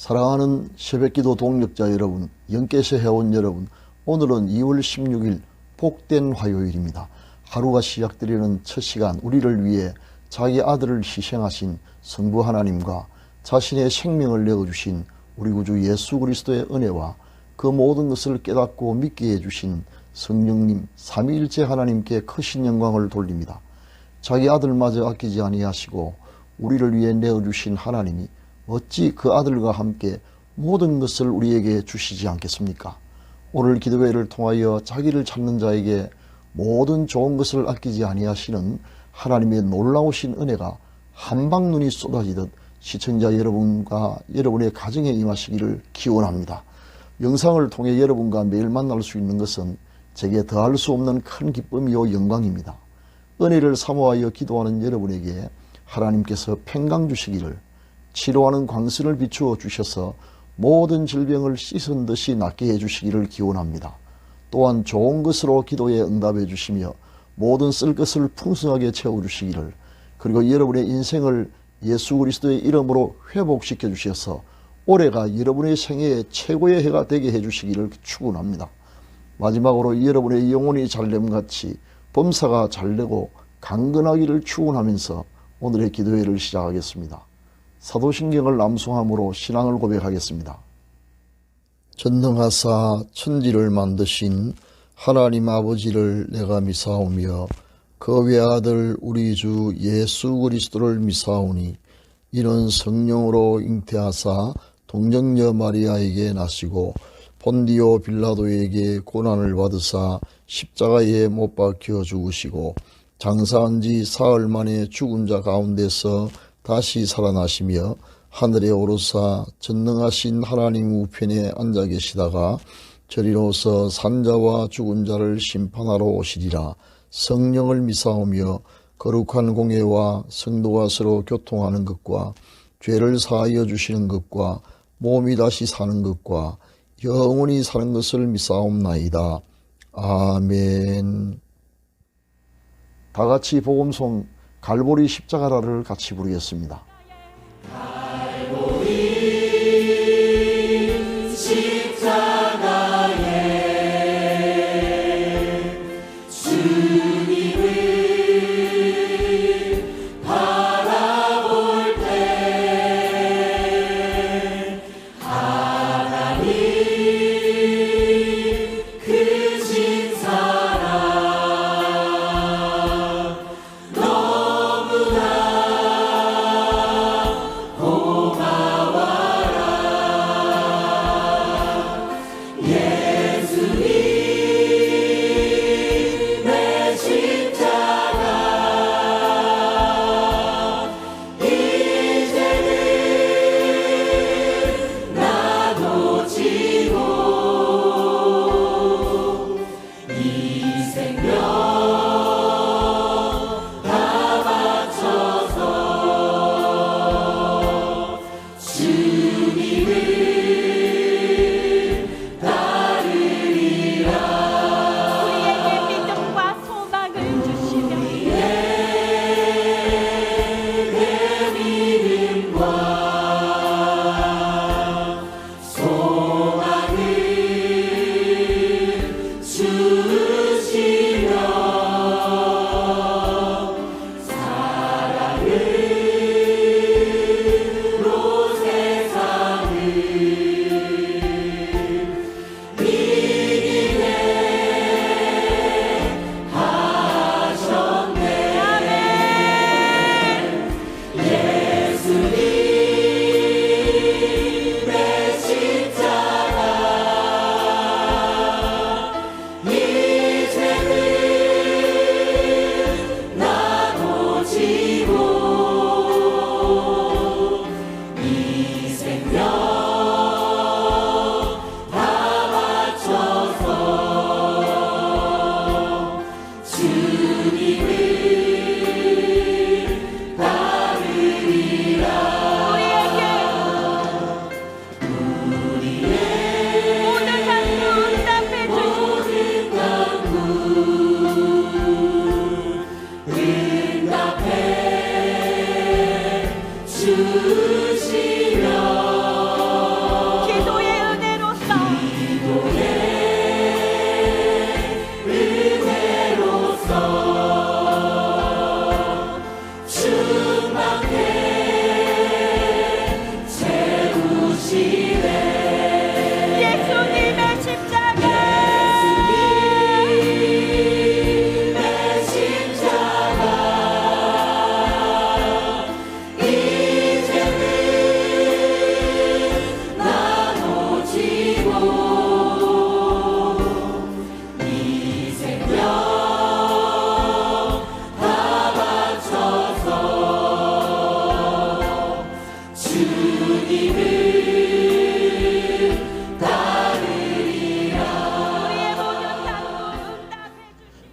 사랑하는 새벽기도 동력자 여러분, 영계세 회원 여러분, 오늘은 2월 16일 복된 화요일입니다. 하루가 시작되려는 첫 시간, 우리를 위해 자기 아들을 희생하신 성부 하나님과 자신의 생명을 내어주신 우리 구주 예수 그리스도의 은혜와 그 모든 것을 깨닫고 믿게 해주신 성령님 삼위일체 하나님께 크신 영광을 돌립니다. 자기 아들마저 아끼지 아니하시고 우리를 위해 내어주신 하나님이 어찌 그 아들과 함께 모든 것을 우리에게 주시지 않겠습니까? 오늘 기도회를 통하여 자기를 찾는 자에게 모든 좋은 것을 아끼지 아니하시는 하나님의 놀라우신 은혜가 한방눈이 쏟아지듯 시청자 여러분과 여러분의 가정에 임하시기를 기원합니다. 영상을 통해 여러분과 매일 만날 수 있는 것은 제게 더할 수 없는 큰 기쁨이요 영광입니다. 은혜를 사모하여 기도하는 여러분에게 하나님께서 평강 주시기를, 치료하는 광선을 비추어 주셔서 모든 질병을 씻은 듯이 낫게 해주시기를 기원합니다. 또한 좋은 것으로 기도에 응답해 주시며 모든 쓸 것을 풍성하게 채워주시기를, 그리고 여러분의 인생을 예수 그리스도의 이름으로 회복시켜 주셔서 올해가 여러분의 생애의 최고의 해가 되게 해주시기를 축원합니다. 마지막으로 여러분의 영혼이 잘됨같이 범사가 잘되고 강건하기를 축원하면서 오늘의 기도회를 시작하겠습니다. 사도신경을 남송함으로 신앙을 고백하겠습니다. 전능하사 천지를 만드신 하나님 아버지를 내가 미사오며 그 외아들 우리 주 예수 그리스도를 미사오니, 이는 성령으로 잉태하사 동정녀 마리아에게 나시고 본디오 빌라도에게 고난을 받으사 십자가에 못 박혀 죽으시고 장사한 지 사흘 만에 죽은 자 가운데서 다시 살아나시며 하늘에 오르사 전능하신 하나님 우편에 앉아 계시다가 저리로서 산자와 죽은 자를 심판하러 오시리라. 성령을 미사오며 거룩한 공예와 성도와 서로 교통하는 것과 죄를 사하여 주시는 것과 몸이 다시 사는 것과 영원히 사는 것을 미사옵나이다. 아멘. 다 같이 복음송 갈보리 십자가라를 같이 부르겠습니다. 갈보리 십자가에 주님을 바라볼 때 하나님 크신 사랑 너무나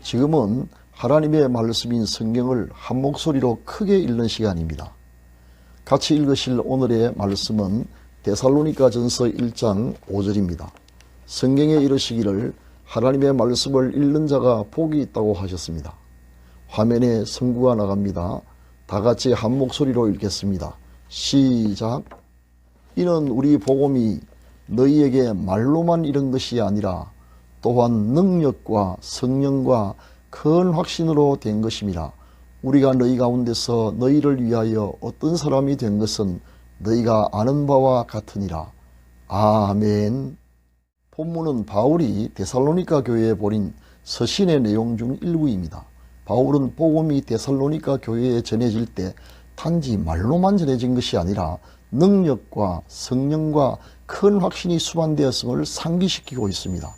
지금은 하나님의 말씀인 성경을 한 목소리로 크게 읽는 시간입니다. 같이 읽으실 오늘의 말씀은 데살로니가전서 1장 5절입니다. 성경에 이르시기를 하나님의 말씀을 읽는 자가 복이 있다고 하셨습니다. 화면에 성구가 나갑니다. 다 같이 한 목소리로 읽겠습니다. 시작. 이는 우리 복음이 너희에게 말로만 이른 것이 아니라 또한 능력과 성령과 큰 확신으로 된 것임이라. 우리가 너희 가운데서 너희를 위하여 어떤 사람이 된 것은 너희가 아는 바와 같으니라. 아멘. 본문은 바울이 데살로니가 교회에 보낸 서신의 내용 중 일부입니다. 바울은 복음이 데살로니가 교회에 전해질 때 단지 말로만 전해진 것이 아니라 능력과 성령과 큰 확신이 수반되었음을 상기시키고 있습니다.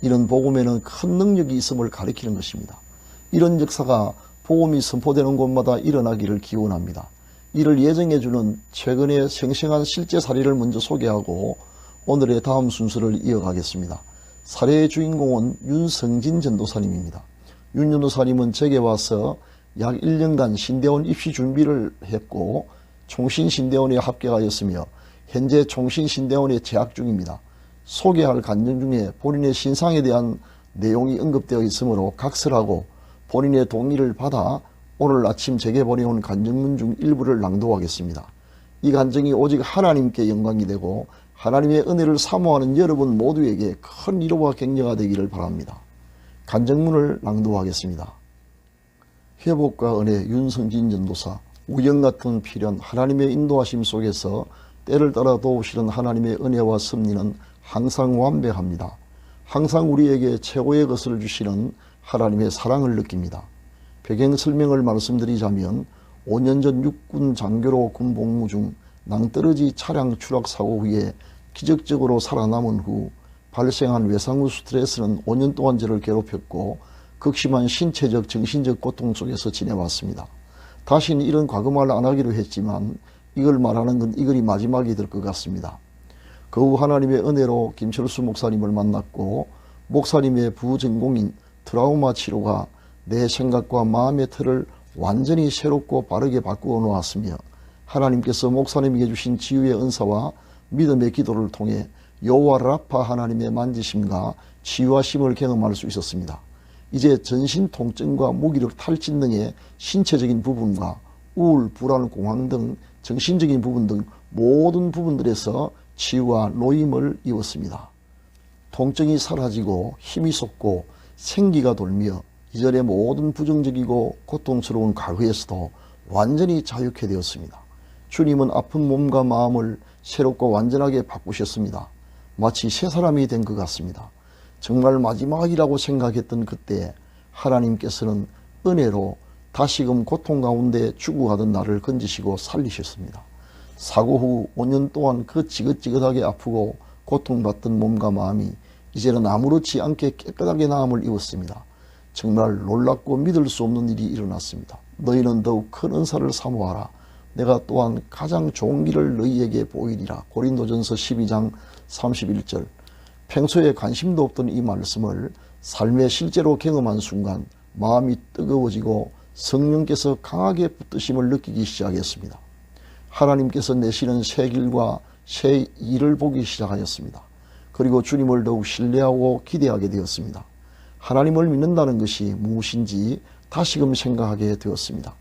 이런 복음에는 큰 능력이 있음을 가리키는 것입니다. 이런 역사가 복음이 선포되는 곳마다 일어나기를 기원합니다. 이를 예정해주는 최근의 생생한 실제 사례를 먼저 소개하고 오늘의 다음 순서를 이어가겠습니다. 사례의 주인공은 윤성진 전도사님입니다. 윤 전도사님은 제게 와서 약 1년간 신대원 입시 준비를 했고 총신신대원에 합격하였으며 현재 총신신대원에 재학 중입니다. 소개할 간증 중에 본인의 신상에 대한 내용이 언급되어 있으므로 각설하고 본인의 동의를 받아 오늘 아침 제게 보내온 간증문 중 일부를 낭독하겠습니다. 이 간증이 오직 하나님께 영광이 되고 하나님의 은혜를 사모하는 여러분 모두에게 큰 위로와 격려가 되기를 바랍니다. 간증문을 낭독하겠습니다. 회복과 은혜 윤성진 전도사. 우연 같은 필연 하나님의 인도하심 속에서 때를 따라 도우시는 하나님의 은혜와 섭리는 항상 완벽합니다. 항상 우리에게 최고의 것을 주시는 하나님의 사랑을 느낍니다. 배경 설명을 말씀드리자면 5년 전 육군 장교로 군 복무 중 낭떠러지 차량 추락 사고 후에 기적적으로 살아남은 후 발생한 외상후 스트레스는 5년 동안 저를 괴롭혔고 극심한 신체적 정신적 고통 속에서 지내왔습니다. 다시는 이런 과거말 안 하기로 했지만 이걸 말하는 건 이걸이 마지막이 될 것 같습니다. 그 후 하나님의 은혜로 김철수 목사님을 만났고 목사님의 부전공인 트라우마 치료가 내 생각과 마음의 틀을 완전히 새롭고 바르게 바꾸어 놓았으며 하나님께서 목사님에게 주신 치유의 은사와 믿음의 기도를 통해 여호와 라파 하나님의 만지심과 치유하심을 경험할 수 있었습니다. 이제 전신 통증과 무기력 탈진 등의 신체적인 부분과 우울, 불안, 공황 등 정신적인 부분 등 모든 부분들에서 치유와 노임을 이뤘습니다. 통증이 사라지고 힘이 솟고 생기가 돌며 이전의 모든 부정적이고 고통스러운 과거에서도 완전히 자유케 되었습니다. 주님은 아픈 몸과 마음을 새롭고 완전하게 바꾸셨습니다. 마치 새 사람이 된 것 같습니다. 정말 마지막이라고 생각했던 그때 하나님께서는 은혜로 다시금 고통 가운데 죽어가던 나를 건지시고 살리셨습니다. 사고 후 5년 동안 그 지긋지긋하게 아프고 고통받던 몸과 마음이 이제는 아무렇지 않게 깨끗하게 나음을 입었습니다. 정말 놀랍고 믿을 수 없는 일이 일어났습니다. 너희는 더욱 큰 은사를 사모하라. 내가 또한 가장 좋은 길을 너희에게 보이리라. 고린도전서 12장 31절. 평소에 관심도 없던 이 말씀을 삶에 실제로 경험한 순간 마음이 뜨거워지고 성령께서 강하게 붙드심을 느끼기 시작했습니다. 하나님께서 내시는 새 길과 새 일을 보기 시작하였습니다. 그리고 주님을 더욱 신뢰하고 기대하게 되었습니다. 하나님을 믿는다는 것이 무엇인지 다시금 생각하게 되었습니다.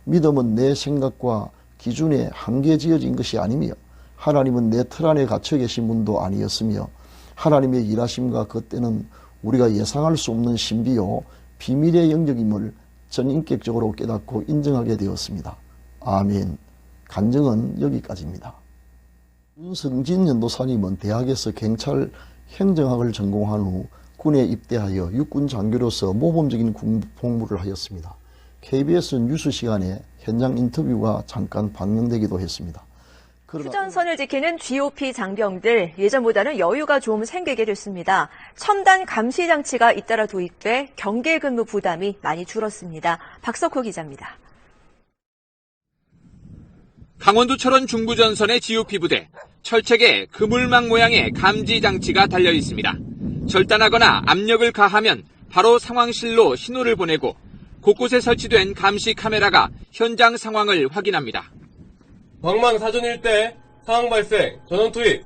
믿음은 내 생각과 기준에 한계 지어진 것이 아니며 하나님은 내 틀 안에 갇혀 계신 분도 아니었으며 하나님의 일하심과 그 때는 우리가 예상할 수 없는 신비요 비밀의 영역임을 전인격적으로 깨닫고 인정하게 되었습니다. 아멘. 간증은 여기까지입니다. 윤성진 전도사님은 대학에서 경찰 행정학을 전공한 후 군에 입대하여 육군 장교로서 모범적인 복무를 하였습니다. KBS 뉴스 시간에 현장 인터뷰가 잠깐 방영되기도 했습니다. 휴전선을 지키는 GOP 장병들, 예전보다는 여유가 좀 생기게 됐습니다. 첨단 감시 장치가 잇따라 도입돼 경계 근무 부담이 많이 줄었습니다. 박석호 기자입니다. 강원도 철원 중부전선의 GOP 부대, 철책에 그물망 모양의 감지 장치가 달려 있습니다. 절단하거나 압력을 가하면 바로 상황실로 신호를 보내고 곳곳에 설치된 감시 카메라가 현장 상황을 확인합니다. 방망 사전 일대 상황 발생, 전원 투입.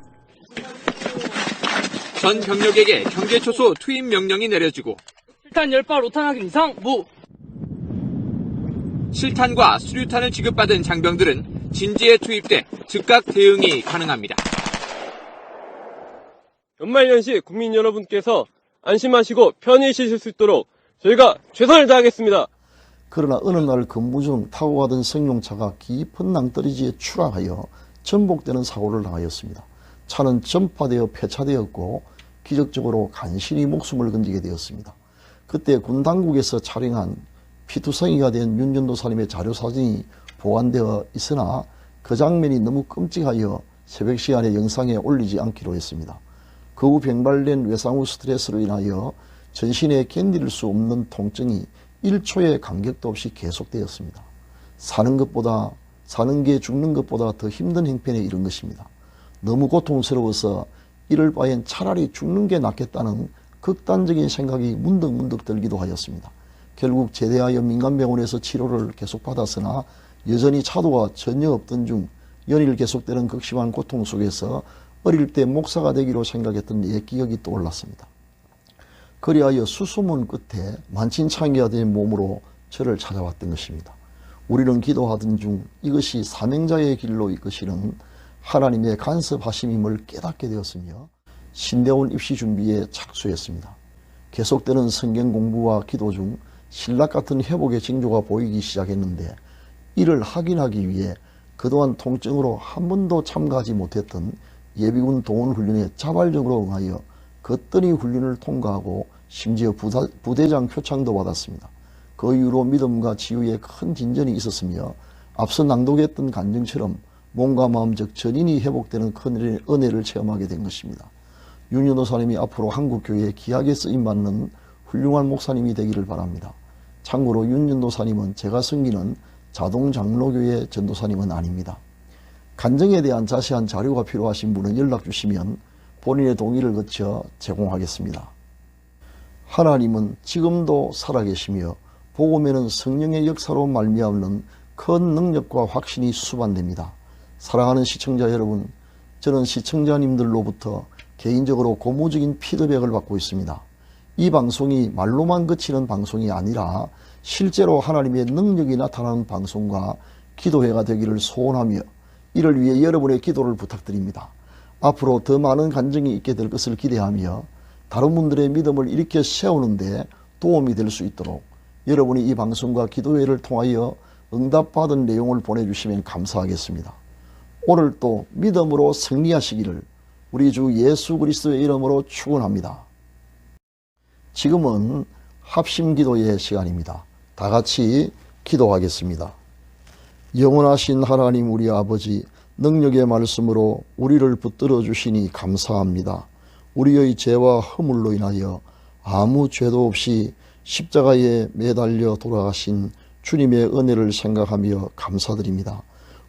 전 병력에게 경계초소 투입 명령이 내려지고 실탄 10발 5탄 확인 이상 무. 실탄과 수류탄을 지급받은 장병들은 진지에 투입돼 즉각 대응이 가능합니다. 연말연시 국민 여러분께서 안심하시고 편히 쉬실 수 있도록 저희가 최선을 다하겠습니다. 그러나 어느 날 근무 중 타고 가던 승용차가 깊은 낭떠러지에 추락하여 전복되는 사고를 당하였습니다. 차는 전파되어 폐차되었고 기적적으로 간신히 목숨을 건지게 되었습니다. 그때 군 당국에서 촬영한 피투성이가 된 윤전도사님의 자료사진이 보관되어 있으나 그 장면이 너무 끔찍하여 새벽 시간에 영상에 올리지 않기로 했습니다. 그 후 병발된 외상 후 스트레스로 인하여 전신에 견딜 수 없는 통증이 1초의 간격도 없이 계속되었습니다. 사는 게 죽는 것보다 더 힘든 형편에 이른 것입니다. 너무 고통스러워서 이럴 바엔 차라리 죽는 게 낫겠다는 극단적인 생각이 문득문득 들기도 하였습니다. 결국 제대하여 민간병원에서 치료를 계속 받았으나 여전히 차도가 전혀 없던 중 연일 계속되는 극심한 고통 속에서 어릴 때 목사가 되기로 생각했던 옛 기억이 떠올랐습니다. 그리하여 수소문 끝에 만신창이가 된 몸으로 저를 찾아왔던 것입니다. 우리는 기도하던 중 이것이 사명자의 길로 이끄시는 하나님의 간섭하심임을 깨닫게 되었으며 신대원 입시 준비에 착수했습니다. 계속되는 성경 공부와 기도 중 신락 같은 회복의 징조가 보이기 시작했는데 이를 확인하기 위해 그동안 통증으로 한 번도 참가하지 못했던 예비군 동원훈련에 자발적으로 응하여 거뜬히 훈련을 통과하고 심지어 부대장 표창도 받았습니다. 그 이후로 믿음과 치유에 큰 진전이 있었으며 앞서 낭독했던 간증처럼 몸과 마음적 전인이 회복되는 큰 은혜를 체험하게 된 것입니다. 윤전도사님이 앞으로 한국교회에 귀하게 쓰임받는 훌륭한 목사님이 되기를 바랍니다. 참고로 윤전도사님은 제가 섬기는 자동장로교회 전도사님은 아닙니다. 간증에 대한 자세한 자료가 필요하신 분은 연락 주시면 본인의 동의를 거쳐 제공하겠습니다. 하나님은 지금도 살아계시며 복음에는 성령의 역사로 말미암는 큰 능력과 확신이 수반됩니다. 사랑하는 시청자 여러분, 저는 시청자님들로부터 개인적으로 고무적인 피드백을 받고 있습니다. 이 방송이 말로만 그치는 방송이 아니라 실제로 하나님의 능력이 나타나는 방송과 기도회가 되기를 소원하며 이를 위해 여러분의 기도를 부탁드립니다. 앞으로 더 많은 간증이 있게 될 것을 기대하며 다른 분들의 믿음을 일으켜 세우는데 도움이 될 수 있도록 여러분이 이 방송과 기도회를 통하여 응답받은 내용을 보내주시면 감사하겠습니다. 오늘도 믿음으로 승리하시기를 우리 주 예수 그리스도의 이름으로 축원합니다. 지금은 합심기도의 시간입니다. 다 같이 기도하겠습니다. 영원하신 하나님 우리 아버지, 능력의 말씀으로 우리를 붙들어 주시니 감사합니다. 우리의 죄와 허물로 인하여 아무 죄도 없이 십자가에 매달려 돌아가신 주님의 은혜를 생각하며 감사드립니다.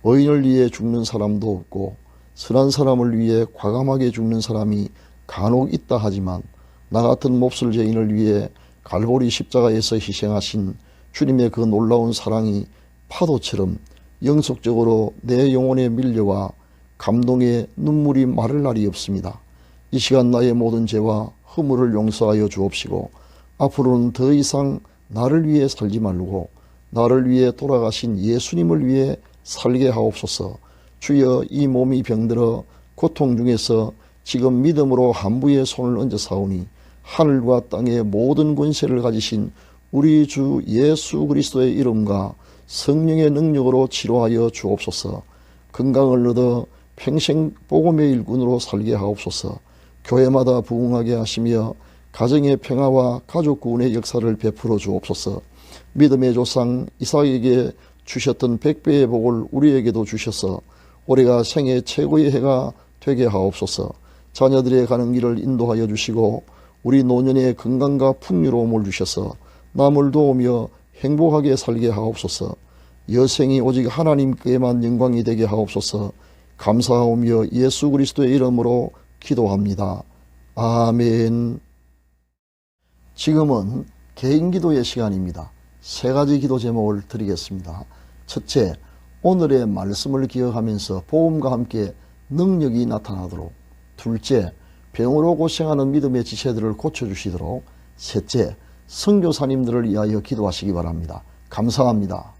의인을 위해 죽는 사람도 없고 선한 사람을 위해 과감하게 죽는 사람이 간혹 있다 하지만 나 같은 몹쓸 죄인을 위해 갈보리 십자가에서 희생하신 주님의 그 놀라운 사랑이 파도처럼 영속적으로 내 영혼에 밀려와 감동의 눈물이 마를 날이 없습니다. 이 시간 나의 모든 죄와 허물을 용서하여 주옵시고 앞으로는 더 이상 나를 위해 살지 말고 나를 위해 돌아가신 예수님을 위해 살게 하옵소서. 주여, 이 몸이 병들어 고통 중에서 지금 믿음으로 한부의 손을 얹어 사오니 하늘과 땅의 모든 권세를 가지신 우리 주 예수 그리스도의 이름과 성령의 능력으로 치료하여 주옵소서. 건강을 얻어 평생 복음의 일꾼으로 살게 하옵소서. 교회마다 부흥하게 하시며 가정의 평화와 가족 구원의 역사를 베풀어 주옵소서. 믿음의 조상 이삭에게 주셨던 100배의 복을 우리에게도 주셔서 올해가 생애 최고의 해가 되게 하옵소서. 자녀들의 가는 길을 인도하여 주시고 우리 노년의 건강과 풍요로움을 주셔서 남을 도우며 행복하게 살게 하옵소서. 여생이 오직 하나님께만 영광이 되게 하옵소서. 감사하오며 예수 그리스도의 이름으로 기도합니다. 아멘. 지금은 개인기도의 시간입니다. 세 가지 기도 제목을 드리겠습니다. 첫째, 오늘의 말씀을 기억하면서 복음과 함께 능력이 나타나도록. 둘째, 병으로 고생하는 믿음의 지체들을 고쳐주시도록. 셋째, 선교사님들을 위하여 기도하시기 바랍니다. 감사합니다.